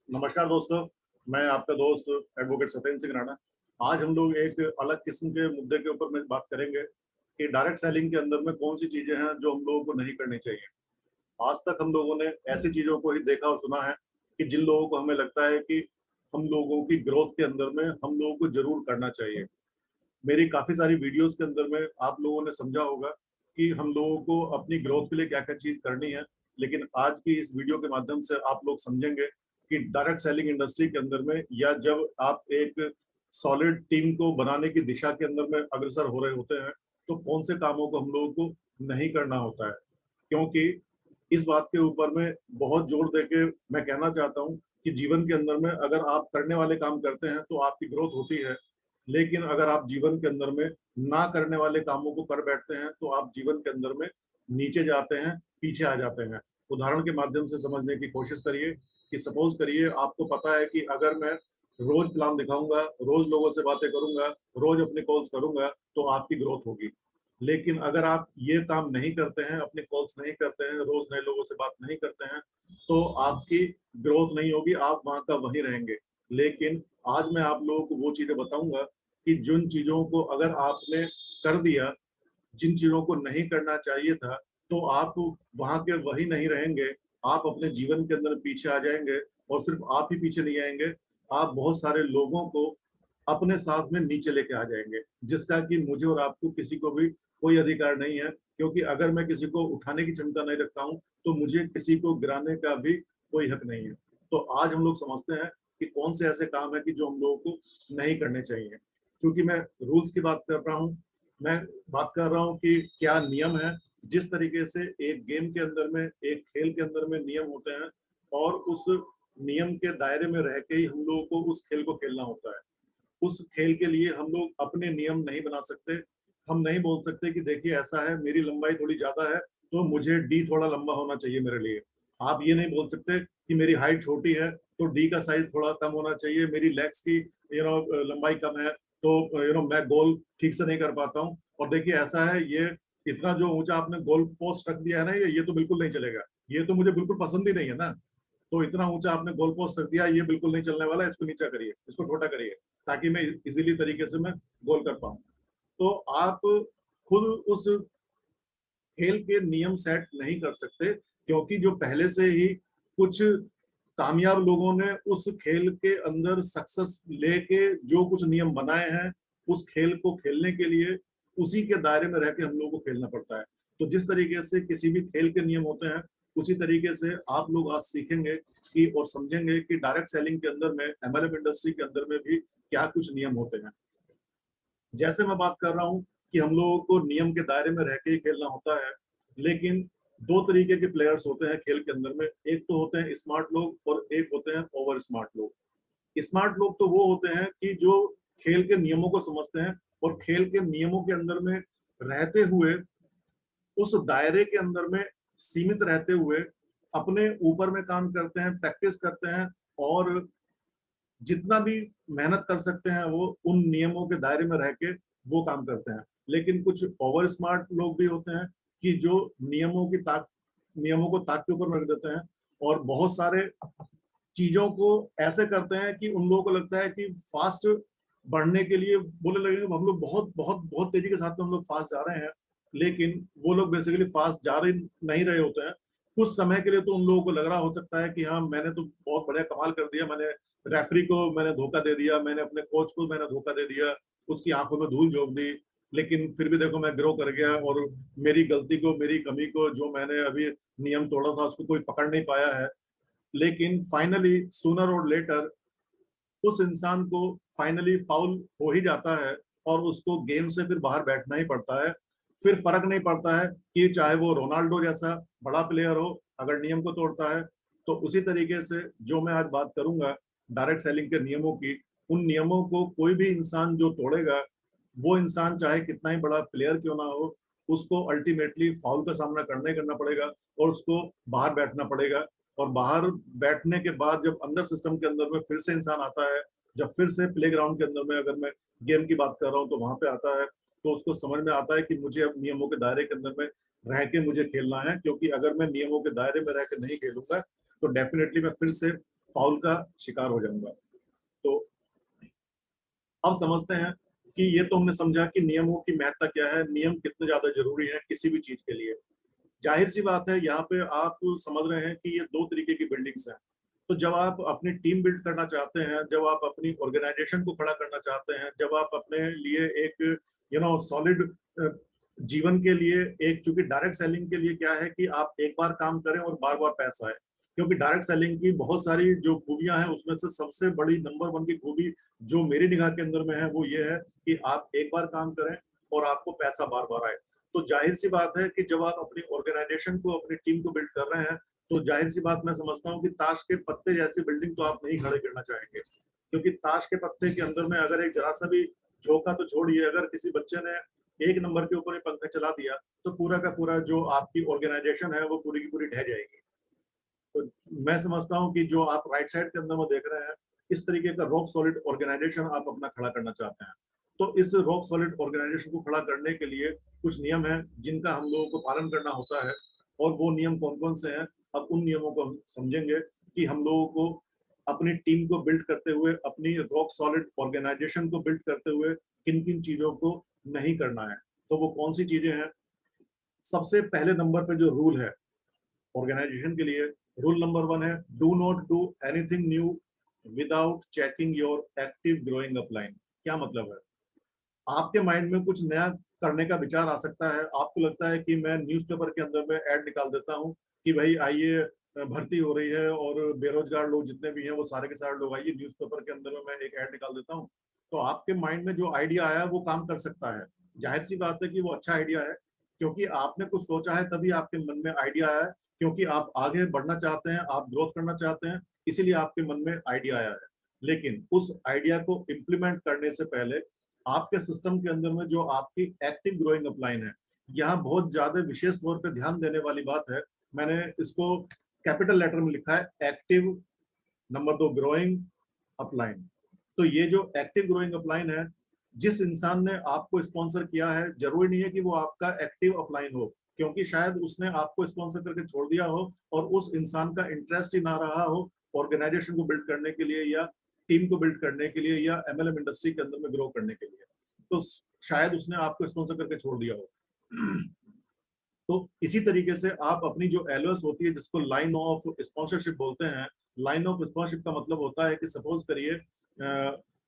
नमस्कार दोस्तों। मैं आपका दोस्त एडवोकेट सत्येंद्र सिंह राणा। आज हम लोग एक अलग किस्म के मुद्दे के ऊपर में बात करेंगे कि डायरेक्ट सेलिंग के अंदर में कौन सी चीजें हैं जो हम लोगों को नहीं करनी चाहिए। आज तक हम लोगों ने ऐसी चीजों को ही देखा और सुना है कि जिन लोगों को हमें लगता है कि हम लोगों की ग्रोथ के अंदर में हम लोगों को जरूर करना चाहिए। मेरी काफी सारी वीडियोस के अंदर में आप लोगों ने समझा होगा कि हम लोगों को अपनी ग्रोथ के लिए क्या क्या चीज करनी है। लेकिन आज की इस वीडियो के माध्यम से आप लोग समझेंगे कि डायरेक्ट सेलिंग इंडस्ट्री के अंदर में या जब आप एक सॉलिड टीम को बनाने की दिशा के अंदर में अग्रसर हो रहे होते हैं तो कौन से कामों को हम लोगों को नहीं करना होता है। क्योंकि इस बात के ऊपर में बहुत जोर देके मैं कहना चाहता हूँ कि जीवन के अंदर में अगर आप करने वाले काम करते हैं तो आपकी ग्रोथ होती है। लेकिन अगर आप जीवन के अंदर में ना करने वाले कामों को कर बैठते हैं तो आप जीवन के अंदर में नीचे जाते हैं, पीछे आ जाते हैं। उदाहरण के माध्यम से समझने की कोशिश करिए कि सपोज करिए आपको पता है कि अगर मैं रोज प्लान दिखाऊंगा, रोज लोगों से बातें करूंगा, रोज अपने कॉल्स करूंगा तो आपकी ग्रोथ होगी। लेकिन अगर आप ये काम नहीं करते हैं, अपने कॉल्स नहीं करते हैं, रोज नए लोगों से बात नहीं करते हैं तो आपकी ग्रोथ नहीं होगी, आप वहां का वहीं रहेंगे। लेकिन आज मैं आप लोगों को वो चीजें बताऊंगा कि जिन चीजों को अगर आपने कर दिया, जिन चीजों को नहीं करना चाहिए था, तो आप वहां के वही नहीं रहेंगे। आप अपने जीवन के अंदर पीछे आ जाएंगे और सिर्फ आप ही पीछे नहीं आएंगे, आप बहुत सारे लोगों को अपने साथ में नीचे लेके आ जाएंगे, जिसका कि मुझे और आपको किसी को भी कोई अधिकार नहीं है। क्योंकि अगर मैं किसी को उठाने की क्षमता नहीं रखता हूं तो मुझे किसी को गिराने का भी कोई हक नहीं है। तो आज हम लोग समझते हैं कि कौन से ऐसे काम है कि जो हम लोगों को नहीं करने चाहिए। क्योंकि मैं रूल्स की बात कर रहा हूँ, मैं बात कर रहा हूँ कि क्या नियम है। जिस तरीके से एक गेम के अंदर में, एक खेल के अंदर में नियम होते हैं और उस नियम के दायरे में रह के ही हम लोगों को उस खेल को खेलना होता है। उस खेल के लिए हम लोग अपने नियम नहीं बना सकते। हम नहीं बोल सकते कि देखिए ऐसा है, मेरी लंबाई थोड़ी ज्यादा है तो मुझे डी थोड़ा लंबा होना चाहिए मेरे लिए। आप ये नहीं बोल सकते कि मेरी हाइट छोटी है तो डी का साइज थोड़ा कम होना चाहिए, मेरी लेग्स की लंबाई कम है तो मैं गोल ठीक से नहीं कर पाता हूँ। और देखिए ऐसा है, ये इतना जो ऊंचा आपने गोल पोस्ट रख दिया है ना, ये तो बिल्कुल नहीं चलेगा, ये तो मुझे बिल्कुल पसंद ही नहीं है ना। तो इतना ऊंचा आपने गोल पोस्ट रख दिया, ये बिल्कुल नहीं चलने वाला, इसको नीचा करिए, इसको छोटा करिए ताकि मैं इजीली तरीके से मैं गोल कर पाऊं। तो आप खुद उस खेल के नियम सेट नहीं कर सकते, क्योंकि जो पहले से ही कुछ कामयाब लोगों ने उस खेल के अंदर सक्सेस लेके जो कुछ नियम बनाए हैं, उस खेल को खेलने के लिए उसी के दायरे में रह के हम लोगों को खेलना पड़ता है। तो जिस तरीके से किसी भी खेल के नियम होते हैं, उसी तरीके से आप लोग आज सीखेंगे कि और समझेंगे कि डायरेक्ट सेलिंग के अंदर में, एमएलएम इंडस्ट्री के अंदर में भी क्या कुछ नियम होते हैं। जैसे मैं बात कर रहा हूँ कि हम लोगों को नियम के दायरे में रह के ही खेलना होता है। लेकिन दो तरीके के प्लेयर्स होते हैं खेल के अंदर में, एक तो होते हैं स्मार्ट लोग और एक होते हैं ओवर स्मार्ट लोग। स्मार्ट लोग तो वो होते हैं कि जो खेल के नियमों को समझते हैं और खेल के नियमों के अंदर में रहते हुए, उस दायरे के अंदर में सीमित रहते हुए अपने ऊपर में काम करते हैं, प्रैक्टिस करते हैं और जितना भी मेहनत कर सकते हैं वो उन नियमों के दायरे में रह के वो काम करते हैं। लेकिन कुछ ओवर स्मार्ट लोग भी होते हैं कि जो नियमों को ताक के ऊपर रख देते हैं और बहुत सारे चीजों को ऐसे करते हैं कि उन लोगों को लगता है कि फास्ट बढ़ने के लिए बोले लगेंगे हम लोग बहुत बहुत बहुत तेजी के साथ में हम लोग फास्ट जा रहे हैं। लेकिन वो लोग बेसिकली फास्ट जा रहे नहीं रहे होते हैं। कुछ समय के लिए तो उन लोगों को लग रहा हो सकता है कि हाँ मैंने तो बहुत बढ़िया कमाल कर दिया, मैंने रेफरी को मैंने धोखा दे दिया, मैंने अपने कोच को मैंने धोखा दे दिया, उसकी आंखों में धूल झोंक दी। लेकिन फिर भी देखो मैं ग्रो कर गया और मेरी गलती को, मेरी कमी को, जो मैंने अभी नियम तोड़ा था उसको कोई पकड़ नहीं पाया है। लेकिन फाइनली सूनर और लेटर उस इंसान को फाइनली फाउल हो ही जाता है और उसको गेम से फिर बाहर बैठना ही पड़ता है। फिर फर्क नहीं पड़ता है कि चाहे वो रोनाल्डो जैसा बड़ा प्लेयर हो, अगर नियम को तोड़ता है। तो उसी तरीके से जो मैं आज बात करूंगा डायरेक्ट सेलिंग के नियमों की, उन नियमों को कोई भी इंसान जो तोड़ेगा, वो इंसान चाहे कितना ही बड़ा प्लेयर क्यों ना हो, उसको अल्टीमेटली फाउल का सामना करना पड़ेगा और उसको बाहर बैठना पड़ेगा। और बाहर बैठने के बाद जब अंदर सिस्टम के अंदर में फिर से इंसान आता है, जब फिर से प्ले ग्राउंड के अंदर में अगर मैं गेम की बात कर रहा हूँ तो वहां पे आता है, तो उसको समझ में आता है कि मुझे अब नियमों के दायरे के अंदर में रह के मुझे खेलना है। क्योंकि अगर मैं नियमों के दायरे में रह के नहीं खेलूंगा तो डेफिनेटली मैं फिर से फाउल का शिकार हो जाऊंगा। तो अब समझते हैं कि ये तो हमने समझा कि नियमों की महत्ता क्या है, नियम कितने ज्यादा जरूरी है किसी भी चीज के लिए। जाहिर सी बात है, यहाँ पे आप समझ रहे हैं कि ये दो तरीके की बिल्डिंग्स हैं। तो जब आप अपनी टीम बिल्ड करना चाहते हैं, जब आप अपनी ऑर्गेनाइजेशन को खड़ा करना चाहते हैं, जब आप अपने लिए एक सॉलिड जीवन के लिए एक, चूंकि डायरेक्ट सेलिंग के लिए क्या है कि आप एक बार काम करें और बार बार पैसा आए। क्योंकि डायरेक्ट सेलिंग की बहुत सारी जो खूबियां हैं, उसमें से सबसे बड़ी नंबर वन की खूबी जो मेरी निगाह के अंदर में है वो ये है कि आप एक बार काम करें और आपको पैसा बार बार आए। तो जाहिर सी बात है कि जब आप अपनी ऑर्गेनाइजेशन को, अपनी टीम को बिल्ड कर रहे हैं, तो जाहिर सी बात मैं समझता हूँ कि ताश के पत्ते जैसी बिल्डिंग तो आप नहीं खड़े करना चाहेंगे। क्योंकि ताश के पत्ते के अंदर में अगर एक जरा सा भी झोंका तो छोड़िए, अगर किसी बच्चे ने एक नंबर के ऊपर ही पंखा चला दिया तो पूरा का पूरा जो आपकी ऑर्गेनाइजेशन है वो पूरी की पूरी ढह जाएगी। तो मैं समझता हूँ कि जो आप राइट साइड के अंदर में देख रहे हैं, इस तरीके का रॉक सॉलिड ऑर्गेनाइजेशन आप अपना खड़ा करना चाहते हैं। तो इस रॉक सॉलिड ऑर्गेनाइजेशन को खड़ा करने के लिए कुछ नियम हैं जिनका हम लोगों को पालन करना होता है। और वो नियम कौन कौन से हैं, अब उन नियमों को हम समझेंगे कि हम लोगों को अपनी टीम को बिल्ड करते हुए, अपनी रॉक सॉलिड ऑर्गेनाइजेशन को बिल्ड करते हुए किन किन चीजों को नहीं करना है। तो वो कौन सी चीजें हैं? सबसे पहले नंबर पे जो रूल है ऑर्गेनाइजेशन के लिए, रूल नंबर 1 है, do not do anything new without checking your active growing upline. क्या मतलब है? आपके माइंड में कुछ नया करने का विचार आ सकता है, आपको लगता है कि मैं न्यूज़पेपर के अंदर में ऐड निकाल देता हूँ कि भाई आइए, भर्ती हो रही है और बेरोजगार लोग जितने भी हैं वो सारे के सारे लोग आइए, न्यूज़पेपर के अंदर में मैं एक ऐड निकाल देता हूँ। तो आपके माइंड में जो आइडिया आया वो काम कर सकता है। जाहिर सी बात है कि वो अच्छा आइडिया है, क्योंकि आपने कुछ सोचा है तभी आपके मन में आइडिया आया है। क्योंकि आप आगे बढ़ना चाहते हैं, आप ग्रोथ करना चाहते हैं, इसीलिए आपके मन में आइडिया आया है। लेकिन उस आइडिया को इम्प्लीमेंट करने से पहले आपके सिस्टम के अंदर में जो आपकी एक्टिव ग्रोइंग अपलाइन है, यहाँ बहुत ज्यादा विशेष तौर पे ध्यान देने वाली बात है। मैंने इसको कैपिटल लेटर में लिखा है, एक्टिव नंबर 2 ग्रोइंग अपलाइन। तो ये जो एक्टिव ग्रोइंग अपलाइन है, जिस इंसान ने आपको स्पॉन्सर किया है, जरूरी नहीं है कि वो आपका एक्टिव अपलाइन हो, क्योंकि शायद उसने आपको स्पॉन्सर करके छोड़ दिया हो और उस इंसान का इंटरेस्ट ही ना रहा हो ऑर्गेनाइजेशन को बिल्ड करने के लिए, या टीम को बिल्ड करने के लिए, या एमएलएम इंडस्ट्री के अंदर में ग्रो करने के लिए। तो शायद उसने आपको स्पॉन्सर करके छोड़ दिया हो। तो इसी तरीके से आप अपनी जो एलओएस होती है, जिसको लाइन ऑफ स्पॉन्सरशिप बोलते हैं, लाइन ऑफ स्पॉन्सरशिप का मतलब होता है कि सपोज करिए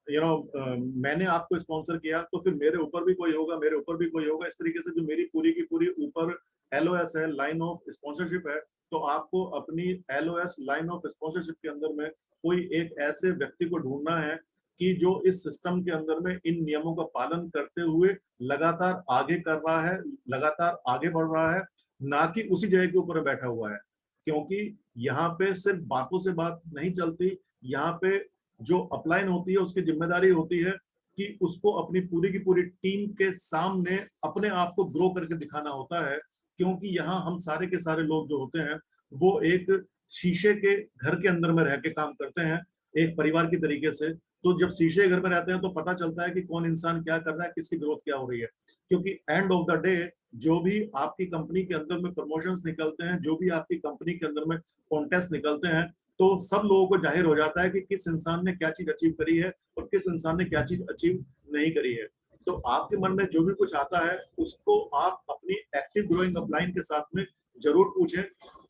मैंने आपको स्पॉन्सर किया तो फिर मेरे ऊपर भी कोई होगा, मेरे ऊपर भी कोई होगा। इस तरीके से जो मेरी पूरी की पूरी ऊपर एलओएस है, लाइन ऑफ स्पॉन्सरशिप है, तो आपको अपनी एलओएस लाइन ऑफ स्पॉन्सरशिप के अंदर में कोई एक ऐसे व्यक्ति को ढूंढना है कि जो इस सिस्टम के अंदर में इन नियमों का पालन करते हुए लगातार आगे कर रहा है, लगातार आगे बढ़ रहा है, ना कि उसी जगह के ऊपर बैठा हुआ है। क्योंकि यहाँ पे सिर्फ बातों से बात नहीं चलती, यहाँ पे जो अपलाइन होती है उसकी जिम्मेदारी होती है कि उसको अपनी पूरी की पूरी टीम के सामने अपने आप को ग्रो करके दिखाना होता है। क्योंकि यहाँ हम सारे के सारे लोग जो होते हैं वो एक शीशे के घर के अंदर में रह के काम करते हैं, एक परिवार की तरीके से। तो जब शीशे घर में रहते हैं तो पता चलता है कि कौन इंसान क्या कर रहा है, किसकी ग्रोथ क्या हो रही है। क्योंकि एंड ऑफ द डे जो भी आपकी कंपनी के अंदर में प्रमोशंस निकलते हैं, जो भी आपकी कंपनी के अंदर में कॉन्टेस्ट निकलते हैं, तो सब लोगों को जाहिर हो जाता है कि किस इंसान ने क्या चीज अचीव करी है और किस इंसान ने क्या चीज अचीव नहीं करी है। तो आपके मन में जो भी कुछ आता है उसको आप अपनी एक्टिव ग्रोइंग अपलाइन के साथ में जरूर पूछें।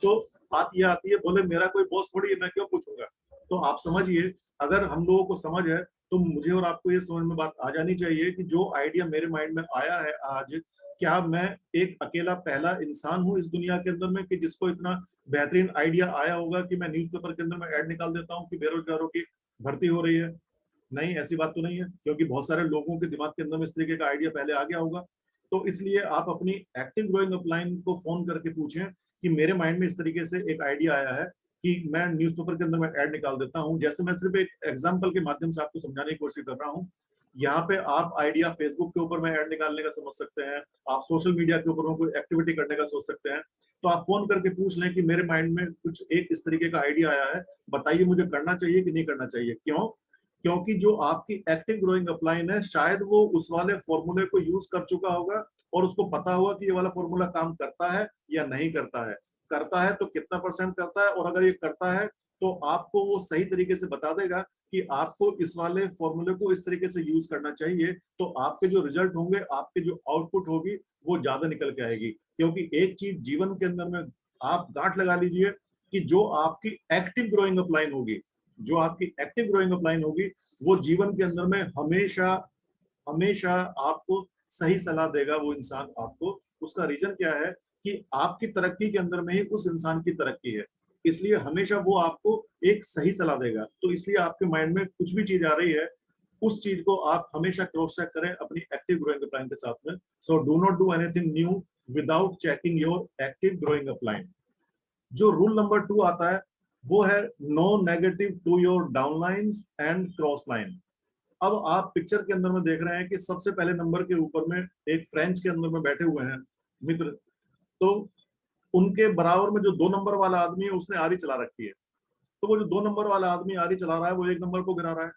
तो बात यह आती है, बोले मेरा कोई बॉस थोड़ी है, मैं क्यों पूछूंगा। तो आप समझिए, अगर हम लोगों को समझ है तो मुझे और आपको ये समझ में बात आ जानी चाहिए कि जो आइडिया मेरे माइंड में आया है आज, क्या मैं एक अकेला पहला इंसान हूँ इस दुनिया के अंदर में कि जिसको इतना बेहतरीन आइडिया आया होगा कि मैं न्यूज़पेपर के अंदर में ऐड निकाल देता हूँ कि बेरोजगारों की भर्ती हो रही है। नहीं, ऐसी बात तो नहीं है, क्योंकि बहुत सारे लोगों के दिमाग के अंदर में इस तरीके का आइडिया पहले आ गया होगा। तो इसलिए आप अपनी एक्टिव ग्रोइंग अपलाइन को फोन करके पूछें कि मेरे माइंड में इस तरीके से एक आइडिया आया है कि मैं न्यूज़पेपर के अंदर में ऐड निकाल देता हूं। जैसे मैं सिर्फ एक एग्जांपल के माध्यम से आपको समझाने की कोशिश कर रहा हूं। यहाँ पे आप आइडिया फेसबुक के ऊपर में ऐड निकालने का समझ सकते हैं, आप सोशल मीडिया के ऊपर में कोई एक्टिविटी करने का सोच सकते हैं। तो आप फोन करके पूछ लें कि मेरे माइंड में कुछ एक इस तरीके का आइडिया आया है, बताइए मुझे करना चाहिए कि नहीं करना चाहिए। क्यों? क्योंकि जो आपकी एक्टिव ग्रोइंग अपलाइन है, शायद वो उस वाले फॉर्मूले को यूज कर चुका होगा और उसको पता होगा कि ये वाला फॉर्मूला काम करता है या नहीं करता है। करता है तो कितना परसेंट करता है, और अगर ये करता है तो आपको वो सही तरीके से बता देगा कि आपको इस वाले फॉर्मूले को इस तरीके से यूज करना चाहिए, तो आपके जो रिजल्ट होंगे, आपके जो आउटपुट होगी वो ज्यादा निकल के आएगी। क्योंकि एक चीज जीवन के अंदर में आप गांठ लगा लीजिए कि जो आपकी एक्टिव ग्रोइंग अपलाइन होगी, जो आपकी एक्टिव ग्रोइंग अपलाइन होगी, वो जीवन के अंदर में हमेशा हमेशा आपको सही सलाह देगा वो इंसान आपको। उसका रीजन क्या है कि आपकी तरक्की के अंदर में ही उस इंसान की तरक्की है, इसलिए हमेशा वो आपको एक सही सलाह देगा। तो इसलिए आपके माइंड में कुछ भी चीज आ रही है, उस चीज को आप हमेशा क्रॉस चेक करें अपनी एक्टिव ग्रोइंग अपलाइन के साथ में। So do not do anything new without checking your active growing upline. जो रूल नंबर 2 आता है वो है no negative to your downlines and cross line. अब आप पिक्चर के अंदर में देख रहे हैं कि सबसे पहले नंबर के ऊपर में एक फ्रेंच के अंदर में बैठे हुए हैं मित्र, तो उनके बराबर में जो 2 नंबर वाला आदमी है उसने आरी चला रखी है। तो वो जो 2 नंबर वाला आदमी आरी चला रहा है वो 1 नंबर को गिरा रहा है,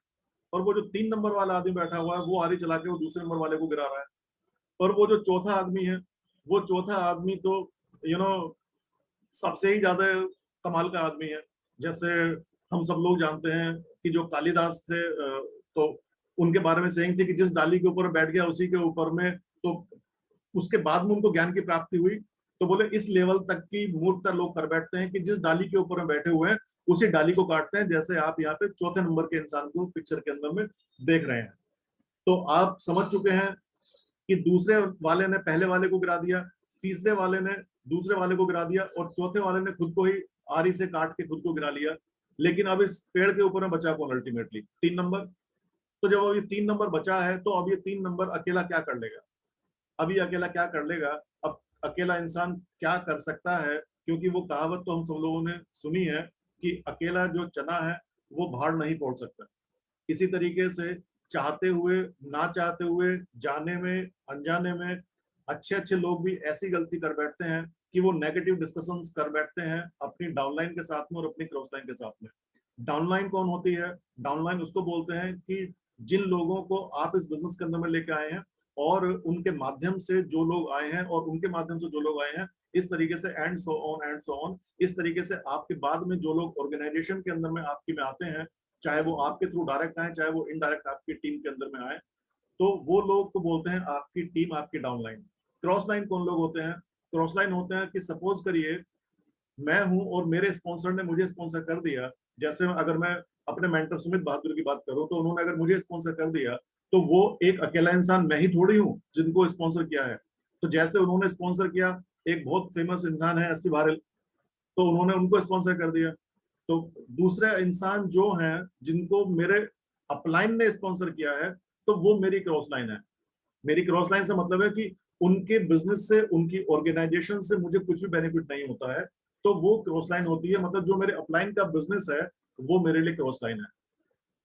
और वो जो 3 नंबर वाला आदमी बैठा हुआ है वो आरी चला के वो दूसरे नंबर वाले को गिरा रहा है। और वो जो चौथा आदमी है, वो चौथा आदमी तो यू नो सबसे ही ज्यादा कमाल का आदमी है। जैसे हम सब लोग जानते हैं कि जो कालिदास थे, तो उनके बारे में सेइंग थी कि जिस डाली के ऊपर बैठ गया उसी के ऊपर में, तो उसके बाद में उनको ज्ञान की प्राप्ति हुई। तो बोले इस लेवल तक की मूर्खता लोग कर बैठते हैं कि जिस डाली के ऊपर में बैठे हुए हैं उसी डाली को काटते हैं, जैसे आप यहाँ पे चौथे नंबर के इंसान को पिक्चर के अंदर में देख रहे हैं। तो आप समझ चुके हैं कि दूसरे वाले ने पहले वाले को गिरा दिया, तीसरे वाले ने दूसरे वाले को गिरा दिया, और चौथे वाले ने खुद को ही आरी से काट के खुद को गिरा लिया। लेकिन अब इस पेड़ के ऊपर में बचा कौन? Ultimately 3 number. तो जब अब ये 3 नंबर बचा है तो अब ये 3 नंबर अकेला क्या कर लेगा? अभी अकेला क्या कर लेगा? अब अकेला इंसान क्या कर सकता है? क्योंकि वो कहावत तो हम सब लोगों ने सुनी है कि अकेला जो चना है वो भाड़ नहीं फोड़ सकता। इसी तरीके से चाहते हुए ना चाहते हुए, जाने में अनजाने में, अच्छे अच्छे लोग भी ऐसी गलती कर बैठते हैं कि वो नेगेटिव डिस्कशंस कर बैठते हैं अपनी डाउनलाइन के साथ में और अपनी क्रॉस लाइन के साथ में। डाउनलाइन कौन होती है? डाउनलाइन उसको बोलते हैं कि जिन लोगों को आप इस बिजनेस के अंदर में लेके आए हैं और उनके माध्यम से जो लोग आए हैं और उनके माध्यम से जो लोग आए हैं, इस तरीके से and so on and so on, इस तरीके से आपके बाद में जो लोग ऑर्गेनाइजेशन के अंदर में आपकी में आते हैं, चाहे वो आपके थ्रू डायरेक्ट आए चाहे वो इनडायरेक्ट आपकी टीम के अंदर में आए, तो वो लोग को बोलते हैं आपकी टीम, आपकी डाउनलाइन। क्रॉस लाइन कौन लोग होते हैं? क्रॉस लाइन होते हैं कि सपोज करिए मैं हूं और मेरे स्पॉन्सर ने मुझे स्पॉन्सर कर दिया। जैसे अगर मैं अपने मेंटर सुमित बहादुर की बात करूं तो उन्होंने अगर मुझे स्पॉन्सर कर दिया, तो वो एक अकेला इंसान मैं ही थोड़ी हूं जिनको स्पॉन्सर किया है। तो जैसे उन्होंने स्पॉन्सर किया, एक बहुत फेमस इंसान है एसपी भारल, तो उन्होंने उनको स्पॉन्सर कर दिया। तो दूसरे इंसान जो हैं जिनको मेरे अपलाइन ने स्पॉन्सर किया है, तो वो मेरी क्रॉस लाइन है। मेरी क्रॉस लाइन से मतलब है कि उनके बिजनेस से, उनकी ऑर्गेनाइजेशन से मुझे कुछ भी बेनिफिट नहीं होता है, तो वो क्रॉस लाइन होती है। मतलब जो मेरे अपलाइन का बिजनेस है वो मेरे लिए क्रॉस लाइन है।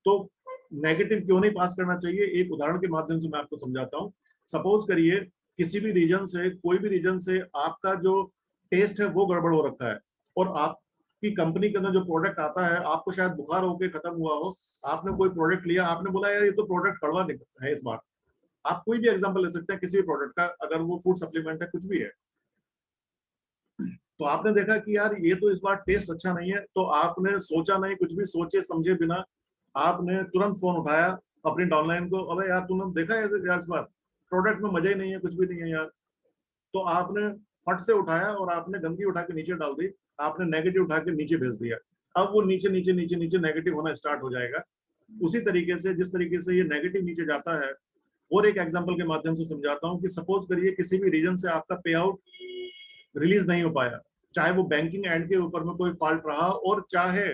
तो नेगेटिव क्यों नहीं पास करना चाहिए, एक उदाहरण के माध्यम से मैं आपको समझाता हूँ। सपोज करिए किसी भी रीजन से, कोई भी रीजन से आपका जो टेस्ट है वो गड़बड़ हो रखा है, और आपकी कंपनी के अंदर जो प्रोडक्ट आता है, आपको शायद बुखार होकर खत्म हुआ हो, आपने कोई प्रोडक्ट लिया, आपने बोला यार ये तो प्रोडक्ट कड़वा है इस बार। आप कोई भी एग्जांपल ले सकते हैं किसी भी प्रोडक्ट का, अगर वो फूड सप्लीमेंट है, कुछ भी है, तो आपने देखा कि यार ये तो इस बार टेस्ट अच्छा नहीं है, तो आपने सोचा नहीं, कुछ भी सोचे समझे बिना आपने तुरंत फोन उठाया अपनी डाउनलाइन को, अबे यार तूने देखा है यार इस बार प्रोडक्ट में मजा ही नहीं है, कुछ भी नहीं है यार। तो आपने फट से उठाया और आपने गंदगी उठा के नीचे डाल दी, आपने नेगेटिव उठा के नीचे भेज दिया। अब वो नीचे नीचे नीचे नीचे नेगेटिव होना स्टार्ट हो जाएगा। उसी तरीके से जिस तरीके से ये नेगेटिव नीचे जाता है, और एक एग्जांपल के माध्यम से समझाता हूं कि सपोज करिए किसी भी रीजन से आपका पे आउट रिलीज नहीं हो पाया, चाहे वो बैंकिंग एंड के ऊपर में कोई फॉल्ट रहा, और चाहे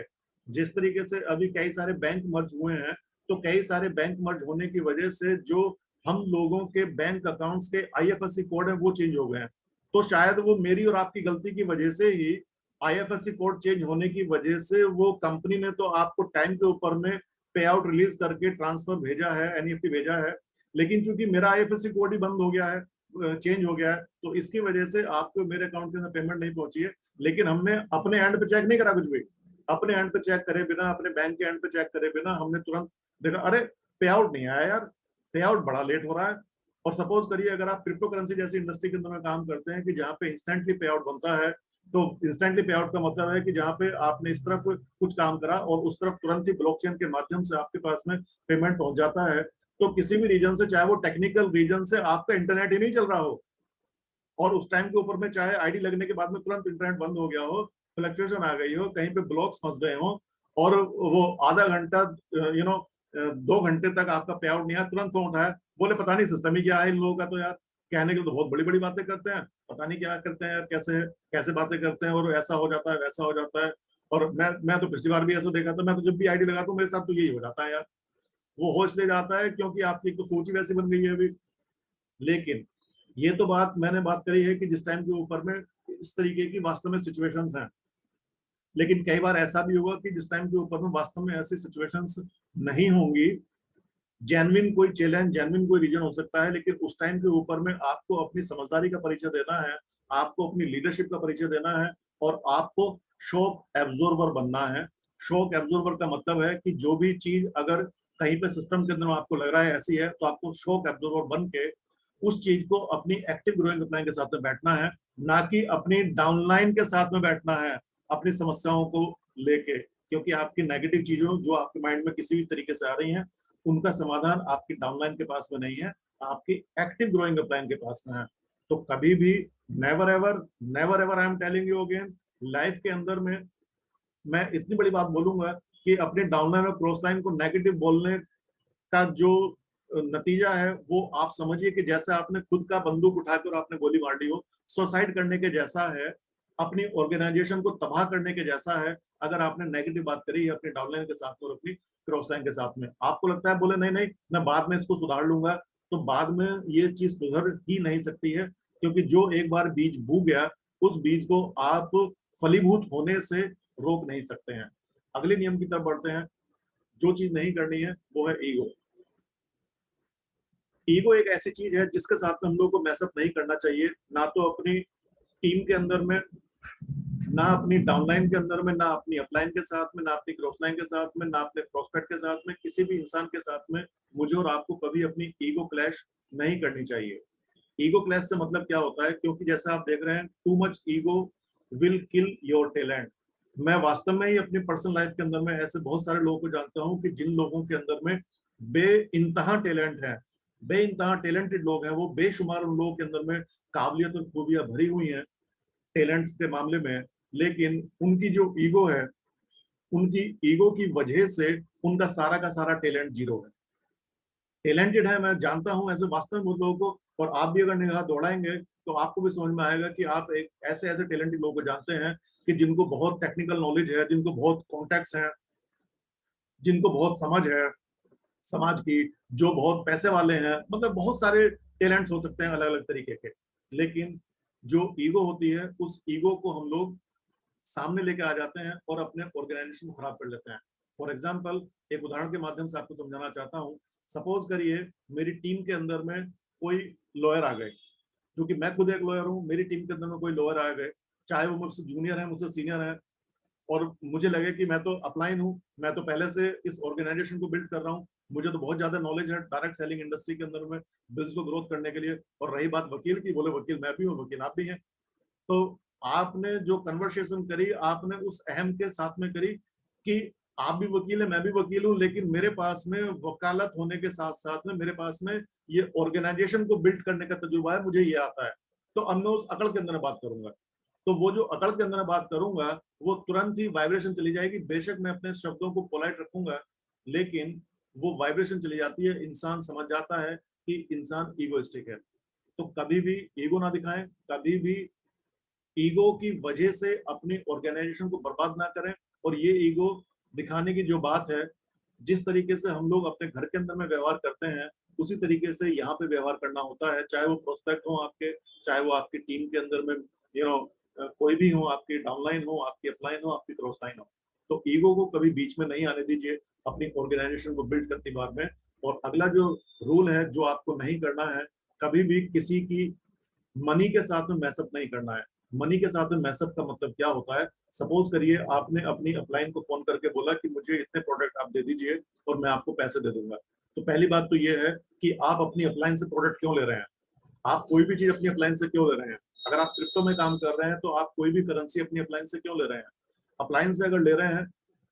जिस तरीके से अभी कई सारे बैंक मर्ज हुए हैं, तो कई सारे बैंक मर्ज होने की वजह से जो हम लोगों के बैंक अकाउंट्स के आईएफएससी कोड है वो चेंज हो गए हैं। तो शायद वो मेरी और आपकी गलती की वजह से ही आईएफएससी कोड चेंज होने की वजह से वो कंपनी ने तो आपको टाइम के ऊपर में पे आउट रिलीज करके ट्रांसफर भेजा है, एनईएफटी भेजा है, लेकिन चूंकि मेरा आईएफएससी कोड ही बंद हो गया है, चेंज हो गया है, तो इसकी वजह से आपको मेरे अकाउंट के अंदर पेमेंट नहीं पहुंची है। लेकिन हमने अपने एंड पे चेक नहीं करा, कुछ भी अपने एंड पे चेक करे बिना, अपने बैंक के एंड पे चेक करे बिना हमने तुरंत देखा अरे पे आउट नहीं आया यार, पे आउट बड़ा लेट हो रहा है। और सपोज करिए अगर आप क्रिप्टो करेंसी जैसी इंडस्ट्री के अंदर में काम करते हैं कि जहाँ पे इंस्टेंटली पे आउट बनता है, तो इंस्टेंटली पे आउट का मतलब है कि जहां पे आपने इस तरफ कुछ काम करा और उस तरफ तुरंत ही ब्लॉकचेन के माध्यम से आपके पास में पेमेंट पहुंच जाता है। तो किसी भी रीजन से, चाहे वो टेक्निकल रीजन से आपका इंटरनेट ही नहीं चल रहा हो, और उस टाइम के ऊपर में चाहे आईडी लगने के बाद में तुरंत इंटरनेट बंद हो गया हो, फ्लक्चुएशन आ गई हो, कहीं पे ब्लॉक्स फंस गए हो, और वो आधा घंटा 2 घंटे तक आपका पे आउट नहीं आया, तुरंत फोन उठाया, बोले पता नहीं सिस्टम ही क्या है इन लोगों का। तो यार कहने के लिए तो बहुत बड़ी बड़ी बातें करते हैं, पता नहीं क्या करते हैं यार, कैसे कैसे बातें करते हैं, और ऐसा हो जाता है वैसा हो जाता है। और मैं तो पिछली बार भी ऐसा देखा था, मैं तो जब भी आईडी लगाता हूँ मेरे साथ तो यही हो जाता है यार। वो हो इसलिए जाता है क्योंकि आपकी तो सोच ही वैसी बन गई है अभी। लेकिन ये तो मैंने बात करी है कि जिस टाइम के ऊपर में इस तरीके की वास्तव में सिचुएशंस हैं। लेकिन कई बार ऐसा भी होगा कि जिस टाइम के ऊपर में वास्तव में ऐसी सिचुएशंस नहीं होंगी, जेन्युइन कोई चैलेंज, जेन्युइन कोई रीजन हो सकता है, लेकिन उस टाइम के ऊपर में आपको अपनी समझदारी का परिचय देना है, आपको अपनी लीडरशिप का परिचय देना है, और आपको शॉक एब्जॉर्बर बनना है। शॉक एब्जॉर्बर का मतलब है कि जो भी चीज अगर कहीं पे सिस्टम के अंदर आपको लग रहा है ऐसी है, तो आपको शॉक एब्जॉर्बर बन के उस चीज को अपनी एक्टिव ग्रोइंग अपलाइन के साथ में बैठना है, ना कि अपनी डाउनलाइन के साथ में बैठना है अपनी समस्याओं को लेके। क्योंकि आपकी नेगेटिव चीजों जो आपके माइंड में किसी भी तरीके से आ रही हैं, उनका समाधान आपकी डाउनलाइन के पास में नहीं है, आपकी एक्टिव ग्रोइंग अपलाइन के पास में है। तो कभी भी never ever I am telling you again, life के अंदर में मैं इतनी बड़ी बात बोलूंगा कि अपने डाउनलाइन और क्रॉस लाइन को नेगेटिव बोलने का जो नतीजा है वो आप समझिए कि जैसे आपने खुद का बंदूक उठाकर आपने गोली मार दी हो, सुसाइड करने के जैसा है, अपनी ऑर्गेनाइजेशन को तबाह करने के जैसा है। अगर आपने नेगेटिव बात करी है अपने डाउनलाइन के साथ और अपनी क्रॉस लाइन के साथ में, आपको लगता है बोले नहीं नहीं मैं बाद में इसको सुधार लूंगा, तो बाद में ये चीज सुधर ही नहीं सकती है। क्योंकि जो एक बार बीज बू गया, उस बीज को आप फलीभूत होने से रोक नहीं सकते हैं। अगले नियम की तरफ बढ़ते हैं। जो चीज नहीं करनी है वो है ईगो। ईगो एक ऐसी चीज है जिसके साथ में हम लोग को मैसअप नहीं करना चाहिए, ना तो अपनी टीम के अंदर में, ना अपनी डाउनलाइन के अंदर में, ना अपनी अपलाइन के साथ में, ना अपनी क्रॉस लाइन के साथ में, ना अपने प्रोस्पेक्ट के साथ में, किसी भी इंसान के साथ में मुझे और आपको कभी अपनी ईगो क्लैश नहीं करनी चाहिए। ईगो क्लैश से मतलब क्या होता है, क्योंकि जैसा आप देख रहे हैं, too much ego will kill your talent. मैं वास्तव में ही अपनी पर्सनल लाइफ के अंदर में ऐसे बहुत सारे लोगों को जानता हूं कि जिन लोगों के अंदर में बे इंतहा टैलेंट है, बे इंतहा टैलेंटेड लोग हैं, वो बेशुमार उन लोगों के अंदर में काबिलियत और खूबियां भरी हुई हैं टैलेंट्स के मामले में। लेकिन उनकी जो ईगो है, उनकी ईगो की वजह से उनका सारा का सारा टैलेंट जीरो है। टैलेंटेड है, मैं जानता हूं ऐसे वास्तव में बहुत लोगों को, और आप भी अगर निगाह दौड़ाएंगे तो आपको भी समझ में आएगा कि आप एक ऐसे ऐसे टैलेंटेड लोगों को जानते हैं कि जिनको बहुत टेक्निकल नॉलेज है, जिनको बहुत कॉन्टेक्ट्स हैं, जिनको बहुत समझ है समाज की, जो बहुत पैसे वाले हैं, मतलब बहुत सारे टैलेंट्स हो सकते हैं अलग अलग तरीके के। लेकिन जो ईगो होती है, उस ईगो को हम लोग सामने लेके आ जाते हैं और अपने ऑर्गेनाइजेशन को खराब कर लेते हैं। फॉर एग्जाम्पल, एक उदाहरण के माध्यम से आपको समझाना चाहता हूँ। सपोज करिए मेरी टीम के अंदर में कोई लॉयर आ गए, क्योंकि मैं खुद एक लॉयर हूँ, मेरी टीम के अंदर में कोई लॉयर आ गए, चाहे वो मुझसे जूनियर है मुझसे सीनियर है, और मुझे लगे कि मैं तो अपलाइन हूँ, मैं तो पहले से इस ऑर्गेनाइजेशन को बिल्ड कर रहा हूँ, मुझे तो बहुत ज्यादा नॉलेज है डायरेक्ट सेलिंग इंडस्ट्री के अंदर में बिजनेस को ग्रोथ करने के लिए। और रही बात वकील की, बोले वकील मैं भी हूँ, वकील आप भी हैं। तो आपने जो कन्वर्सेशन करी, आपने उस अहम के साथ में करी कि आप भी वकील है मैं भी वकील हूं, लेकिन मेरे पास में वकालत होने के साथ साथ में मेरे पास में ये ऑर्गेनाइजेशन को बिल्ड करने का तजुर्बा है, मुझे ये आता है। तो अब मैं उस अकड़ के अंदर बात करूंगा, तो वो जो अकड़ के अंदर बात करूंगा वो तुरंत ही वाइब्रेशन चली जाएगी। बेशक मैं अपने शब्दों को पोलाइट रखूंगा, लेकिन वो वाइब्रेशन चली जाती है, इंसान समझ जाता है कि इंसान ईगोइस्टिक है। तो कभी भी ईगो ना दिखाएं, कभी भी ईगो की वजह से अपनी ऑर्गेनाइजेशन को बर्बाद ना करें। और ये ईगो दिखाने की जो बात है, जिस तरीके से हम लोग अपने घर के अंदर में व्यवहार करते हैं, उसी तरीके से यहाँ पे व्यवहार करना होता है, चाहे वो प्रोस्पेक्ट हो आपके, चाहे वो आपकी टीम के अंदर में कोई भी हो, आपकी डाउनलाइन हो, आपकी अपलाइन हो, आपकी क्रॉस लाइन हो। तो ईगो को कभी बीच में नहीं आने दीजिए अपनी ऑर्गेनाइजेशन को बिल्ड करते बार में। और अगला जो रूल है जो आपको नहीं करना है, कभी भी किसी की मनी के साथ में मैसअप नहीं करना है। मनी के साथ में मैसअप का मतलब क्या होता है, सपोज करिए आपने अपनी अपलाइन को फोन करके बोला कि मुझे इतने प्रोडक्ट आप दे दीजिए और मैं आपको पैसे दे दूंगा। तो पहली बात तो ये है कि आप अपनी अपलाइन से प्रोडक्ट क्यों ले रहे हैं, आप कोई भी चीज अपनी अपलाइन से क्यों ले रहे हैं। अगर आप क्रिप्टो में काम कर रहे हैं तो आप कोई भी करेंसी अपनी अप्लायंस से क्यों ले रहे हैं? अप्लायंस से अगर ले रहे हैं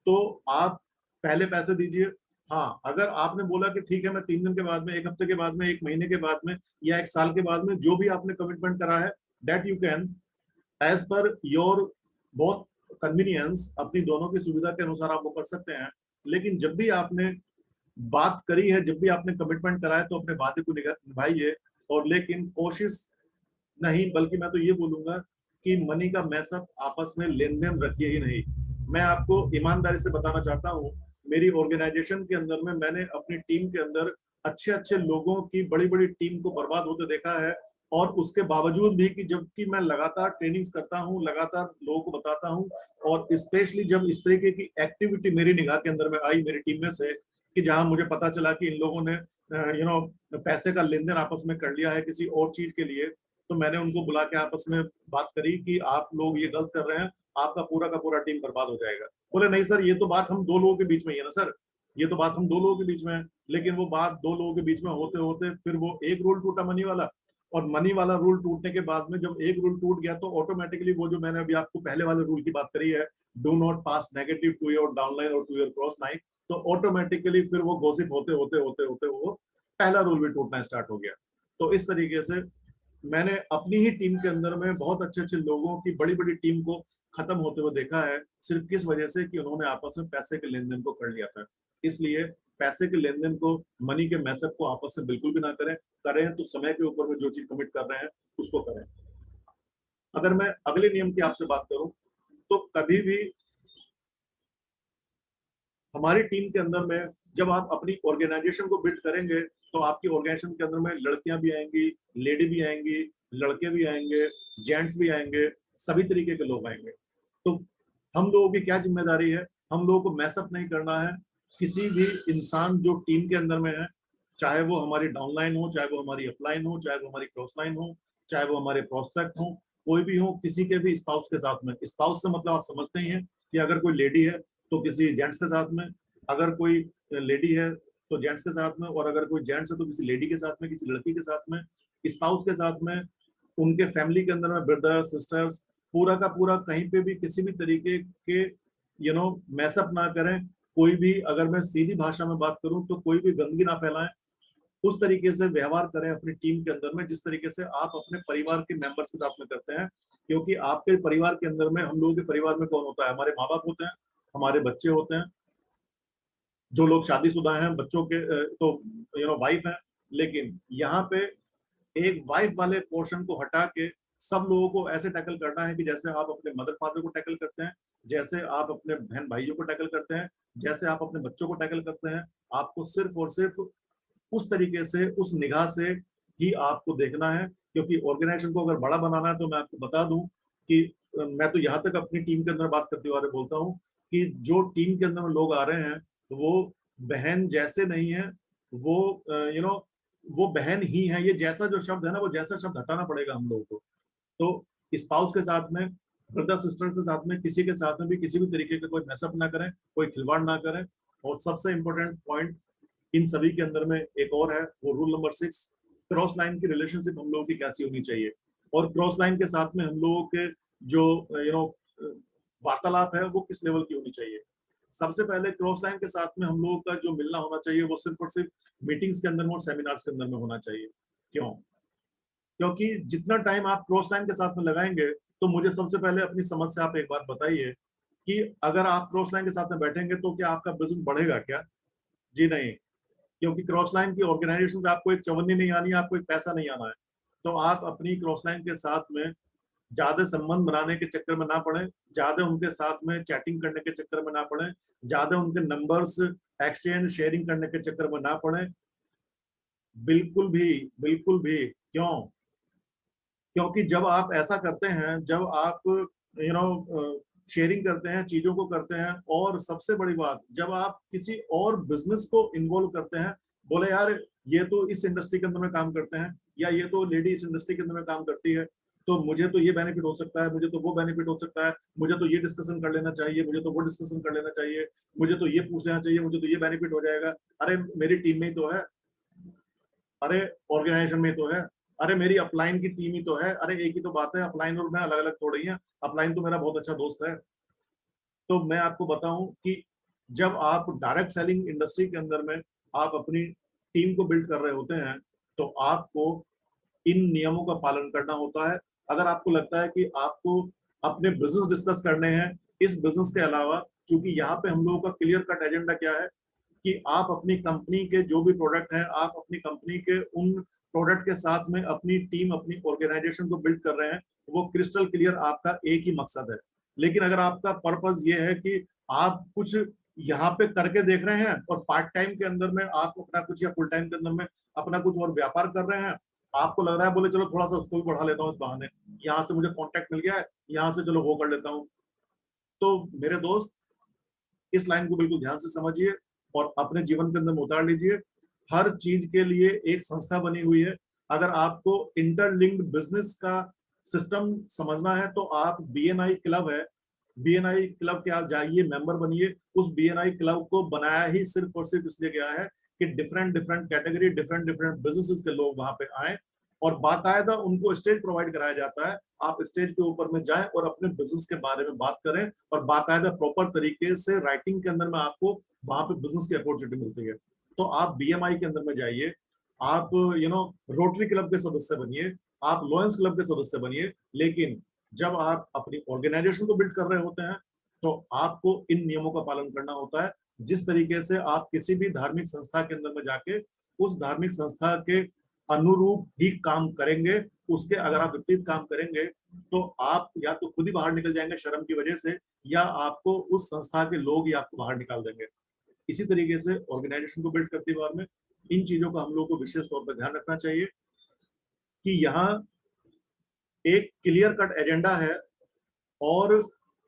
तो आप पहले पैसे दीजिए। हाँ, अगर आपने बोला कि ठीक है मैं 3 दिन के बाद में, 1 हफ्ते के बाद में, 1 महीने के बाद में या 1 साल के बाद में जो भी आपने कमिटमेंट करा है, that you can as per your बहुत कन्वीनियंस, अपनी दोनों की सुविधा के अनुसार आप वो कर सकते हैं। लेकिन जब भी आपने बात करी है, जब भी आपने कमिटमेंट करा है तो अपने वादे को निभाइए। और लेकिन कोशिश नहीं, बल्कि मैं तो ये बोलूंगा कि मनी का मैसअप आपस में लेन देन रखिए ही नहीं। मैं आपको ईमानदारी से बताना चाहता हूँ, मेरी ऑर्गेनाइजेशन के अंदर में मैंने अपनी टीम के अंदर अच्छे अच्छे लोगों की बड़ी बड़ी टीम को बर्बाद होते देखा है। और उसके बावजूद भी कि जबकि मैं लगातार ट्रेनिंग्स करता हूँ, लगातार लोगों को बताता हूँ, और स्पेशली जब इस तरीके की एक्टिविटी मेरी निगाह के अंदर में आई मेरी टीम में से, कि जहां मुझे पता चला कि इन लोगों ने पैसे का लेन देन आपस में कर लिया है किसी और चीज के लिए, तो मैंने उनको बुला के आपस में बात करी कि आप लोग ये गलत कर रहे हैं, आपका पूरा का पूरा टीम बर्बाद हो जाएगा। बोले नहीं सर, ये तो बात हम 2 लोगों के बीच में ही है ना सर, ये तो बात हम 2 लोगों के बीच में है। लेकिन वो बात 2 लोगों के बीच में होते होते फिर वो एक रूल टूटा मनी वाला, और मनी वाला रूल टूटने के बाद में जब एक रूल टूट गया तो ऑटोमेटिकली वो जो मैंने अभी आपको पहले वाले रूल की बात करी है, do not pass negative to your downline और टू योर क्रॉस लाइन, तो ऑटोमेटिकली फिर वो घोषित होते होते होते होते वो पहला रूल भी टूटना स्टार्ट हो गया। तो इस तरीके से मैंने अपनी ही टीम के अंदर में बहुत अच्छे अच्छे लोगों की बड़ी बड़ी टीम को खत्म होते हुए देखा है, सिर्फ किस वजह से कि उन्होंने आपस में पैसे के लेन देन को कर लिया था। इसलिए पैसे के लेन देन को, मनी के मैसेज को आपस में बिल्कुल भी ना करें। करें तो समय के ऊपर में जो चीज कमिट कर रहे हैं उसको करें। अगर मैं अगले नियम की आपसे बात करूं तो कभी भी हमारी टीम के अंदर में जब आप अपनी ऑर्गेनाइजेशन को बिल्ड करेंगे तो आपकी ऑर्गेनाइजेशन के अंदर में लड़कियां भी आएंगी, लेडी भी आएंगी, लड़के भी आएंगे, जेंट्स भी आएंगे, सभी तरीके के लोग आएंगे। तो हम लोगों की क्या जिम्मेदारी है? हम लोगों को मैसअप नहीं करना है किसी भी इंसान जो टीम के अंदर में है, चाहे वो हमारी डाउनलाइन हो, चाहे वो हमारी अपलाइन हो, चाहे वो हमारी क्रॉस लाइन हो, चाहे वो हमारे प्रोस्पेक्ट हो, कोई भी हो, किसी के भी स्पाउस के साथ में। स्पाउस से मतलब आप समझते ही हैं कि अगर कोई लेडी है तो किसी जेंट्स के साथ में, अगर कोई लेडी है तो जेंट्स के साथ में, और अगर कोई जेंट्स है तो किसी लेडी के साथ में, किसी लड़की के साथ में, स्पाउस के साथ में, उनके फैमिली के अंदर में ब्रदर सिस्टर्स, पूरा का पूरा कहीं पे भी किसी भी तरीके के मैसअप ना करें। कोई भी, अगर मैं सीधी भाषा में बात करूं तो कोई भी गंदगी ना फैलाएं। उस तरीके से व्यवहार करें अपनी टीम के अंदर में जिस तरीके से आप अपने परिवार के मेंबर्स के साथ में करते हैं। क्योंकि आपके परिवार के अंदर में, हम लोगों के परिवार में कौन होता है? हमारे माँ बाप होते हैं, हमारे बच्चे होते हैं, जो लोग शादीशुदा हैं, बच्चों के तो वाइफ है। लेकिन यहाँ पे एक वाइफ वाले पोर्शन को हटा के सब लोगों को ऐसे टैकल करना है कि जैसे आप अपने मदर फादर को टैकल करते हैं, जैसे आप अपने बहन भाइयों को टैकल करते हैं, जैसे आप अपने बच्चों को टैकल करते हैं। आपको सिर्फ और सिर्फ उस तरीके से, उस निगाह से ही आपको देखना है। क्योंकि ऑर्गेनाइजेशन को अगर बड़ा बनाना है तो मैं आपको बता दूं कि मैं तो यहाँ तक अपनी टीम के अंदर बात करते हुए बोलता हूँ कि जो टीम के अंदर लोग आ रहे हैं वो बहन जैसे नहीं है, वो वो बहन ही है। ये जैसा जो शब्द है ना, वो जैसा शब्द हटाना पड़ेगा हम लोगों को। तो स्पाउस के साथ में, ब्रदर सिस्टर के साथ में, किसी के साथ में भी किसी भी तरीके का कोई मैसअप ना करें, कोई खिलवाड़ ना करें। और सबसे इंपॉर्टेंट पॉइंट इन सभी के अंदर में एक और है, वो रूल नंबर 6, क्रॉस लाइन की रिलेशनशिप हम लोगों की कैसी होनी चाहिए, और क्रॉस लाइन के साथ में हम लोगों के जो वार्तालाप है वो किस लेवल की होनी चाहिए। सबसे पहले क्रॉस लाइन के साथ में हम लोगों का जो मिलना होना चाहिए वो सिर्फ और सिर्फ मीटिंग्स के अंदर में और सेमिनार्स के अंदर में होना चाहिए। क्यों? क्योंकि जितना टाइम आप क्रॉस लाइन के साथ में लगाएंगे, तो मुझे सबसे पहले अपनी समझ से आप एक बात बताइए कि अगर आप क्रॉस लाइन के साथ में बैठेंगे तो क्या आपका बिजनेस बढ़ेगा क्या? जी नहीं। क्योंकि क्रॉस लाइन की ऑर्गेनाइजेशन से आपको एक चवन्नी नहीं आनी है, आपको एक पैसा नहीं आना है। तो आप अपनी क्रॉस लाइन के साथ में ज्यादा संबंध बनाने के चक्कर में ना पड़े, ज्यादा उनके साथ में चैटिंग करने के चक्कर में ना पड़े, ज्यादा उनके नंबर्स एक्सचेंज शेयरिंग करने के चक्कर में ना पड़े। बिल्कुल भी, बिल्कुल भी। क्यों? क्योंकि जब आप ऐसा करते हैं, जब आप शेयरिंग करते हैं, चीजों को करते हैं, और सबसे बड़ी बात जब आप किसी और बिजनेस को इन्वॉल्व करते हैं, बोले यार ये तो इस इंडस्ट्री के अंदर में काम करते हैं, या ये तो लेडी इस इंडस्ट्री के अंदर में काम करती है, तो मुझे तो ये बेनिफिट हो सकता है, मुझे तो वो बेनिफिट हो सकता है, मुझे तो ये डिस्कशन कर लेना चाहिए, मुझे तो वो डिस्कशन कर लेना चाहिए, मुझे तो ये पूछ लेना चाहिए, मुझे तो ये बेनिफिट हो जाएगा। अरे मेरी टीम में ही तो है, अरे ऑर्गेनाइजेशन में ही तो है। अरे मेरी अपलाइन की टीम ही तो है, अरे एक ही तो बात है, अपलाइन और मैं अलग अलग थोड़ी हैं, अपलाइन तो मेरा बहुत अच्छा दोस्त है। तो मैं आपको बताऊं कि जब आप डायरेक्ट सेलिंग इंडस्ट्री के अंदर में आप अपनी टीम को बिल्ड कर रहे होते हैं, तो आपको इन नियमों का पालन करना होता है। अगर आपको लगता है कि आपको अपने बिजनेस डिस्कस करने हैं, इस बिजनेस के अलावा, क्योंकि यहाँ पे हम लोगों का क्लियर कट एजेंडा क्या है कि आप अपनी कंपनी के जो भी प्रोडक्ट हैं, आप अपनी कंपनी के उन प्रोडक्ट के साथ में अपनी टीम, अपनी ऑर्गेनाइजेशन को बिल्ड कर रहे हैं, वो क्रिस्टल क्लियर आपका एक ही मकसद है। लेकिन अगर आपका पर्पस ये है कि आप कुछ यहाँ पे करके देख रहे हैं और पार्ट टाइम के अंदर में आप अपना कुछ, या फुल टाइम के अंदर में अपना कुछ और व्यापार कर रहे हैं, आपको लग रहा है बोले चलो थोड़ा सा उसको भी बढ़ा लेता हूँ इस बहाने, यहाँ से मुझे कॉन्टेक्ट मिल गया है, यहाँ से चलो वो कर लेता हूँ। तो मेरे दोस्त, इस लाइन को बिल्कुल ध्यान से समझिए और अपने जीवन के अंदर में उतार लीजिए। हर चीज के लिए एक संस्था बनी हुई है। अगर आपको इंटरलिंक्ड बिजनेस का सिस्टम समझना है, तो आप बीएनआई क्लब है, बीएनआई क्लब के आप जाइए, मेंबर बनिए। उस बीएनआई क्लब को बनाया ही सिर्फ और सिर्फ इसलिए गया है कि different different category, different different businesses के लोग वहां पे आए और बाकायदा उनको स्टेज प्रोवाइड कराया जाता है। आप स्टेज के ऊपर में जाएं और अपने बिजनेस के बारे में बात करें, और बाकायदा प्रॉपर तरीके से राइटिंग के अंदर में आपको वहां पे बिजनेस की अपॉर्चुनिटी मिलती है। तो आप बीएमआई के अंदर में जाइए, आप रोटरी क्लब के सदस्य बनिए, आप लॉयंस क्लब के सदस्य बनिए। लेकिन जब आप अपनी ऑर्गेनाइजेशन को बिल्ड कर रहे होते हैं, तो आपको इन नियमों का पालन करना होता है। जिस तरीके से आप किसी भी धार्मिक संस्था के अंदर में जाके उस धार्मिक संस्था के अनुरूप ही काम करेंगे, उसके अगर आप विपरीत काम करेंगे, तो आप या तो खुद ही बाहर निकल जाएंगे शर्म की वजह से, या आपको उस संस्था के लोग ही आपको बाहर निकाल देंगे। इसी तरीके से ऑर्गेनाइजेशन को बिल्ड करते बार में इन चीजों का हम लोग को विशेष तौर पर ध्यान रखना चाहिए कि यहाँ एक क्लियर कट एजेंडा है, और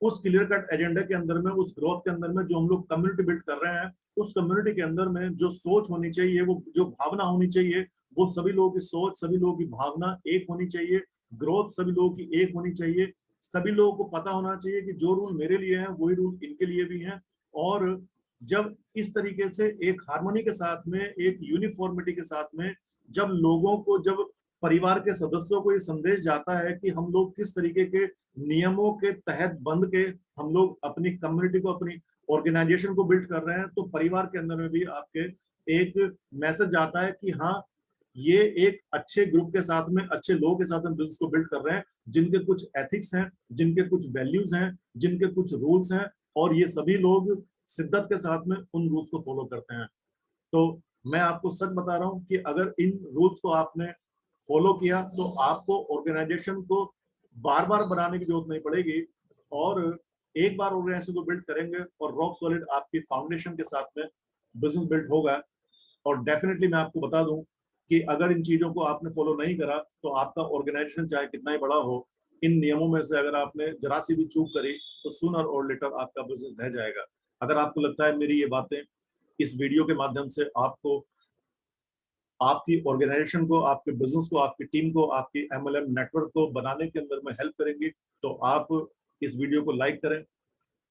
उस क्लियर कट एजेंडा के अंदर में, उस ग्रोथ के अंदर में जो हम लोग कम्युनिटी बिल्ड कर रहे हैं, उस कम्युनिटी के अंदर में जो सोच होनी चाहिए, वो जो भावना होनी चाहिए, वो सभी लोगों की सोच, सभी लोगों की भावना एक होनी चाहिए। ग्रोथ सभी लोगों की एक होनी चाहिए। सभी लोगों को पता होना चाहिए कि जो रूल मेरे लिए हैं वही रूल इनके लिए भी हैं। और जब इस तरीके से एक हार्मनी के साथ में, एक यूनिफॉर्मिटी के साथ में, जब लोगों को, जब परिवार के सदस्यों को ये संदेश जाता है कि हम लोग किस तरीके के नियमों के तहत बंध के हम लोग अपनी कम्युनिटी को, अपनी ऑर्गेनाइजेशन को बिल्ड कर रहे हैं, तो परिवार के अंदर में भी आपके एक मैसेज आता है कि हाँ, ये एक अच्छे ग्रुप के साथ में, अच्छे लोगों के साथ में बिजनेस को बिल्ड कर रहे हैं, जिनके कुछ एथिक्स हैं, जिनके कुछ वैल्यूज हैं, जिनके कुछ रूल्स हैं, और ये सभी लोग शिद्दत के साथ में उन रूल्स को फॉलो करते हैं। तो मैं आपको सच बता रहा हूं कि अगर इन रूल्स को आपने फॉलो किया, तो आपको ऑर्गेनाइजेशन को बार बार बनाने की जरूरत नहीं पड़ेगी। और एक बार ऑर्गेनाइजेशन को बिल्ड करेंगे और रॉक सॉलिड आपकी फाउंडेशन के साथ में बिजनेस बिल्ड होगा। और डेफिनेटली मैं आपको बता दूं कि अगर इन चीजों को आपने फॉलो नहीं करा, तो आपका ऑर्गेनाइजेशन चाहे कितना ही बड़ा हो, इन नियमों में से अगर आपने जरा सी भी चूक करी, तो सूनर और लेटर आपका बिजनेस ढह जाएगा। अगर आपको लगता है मेरी ये बातें इस वीडियो के माध्यम से आपको, आपकी ऑर्गेनाइजेशन को, आपके बिजनेस को, आपकी टीम को, आपकी एमएलएम नेटवर्क को बनाने के अंदर में हेल्प करेंगी, तो आप इस वीडियो को लाइक करें,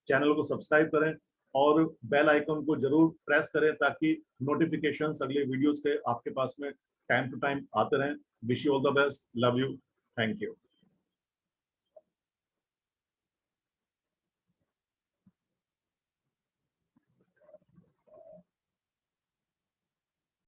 चैनल को सब्सक्राइब करें, और बेल आइकन को जरूर प्रेस करें, ताकि नोटिफिकेशंस अगले वीडियोस के आपके पास में टाइम टू टाइम आते रहें। Wish you all the best, love you, thank you.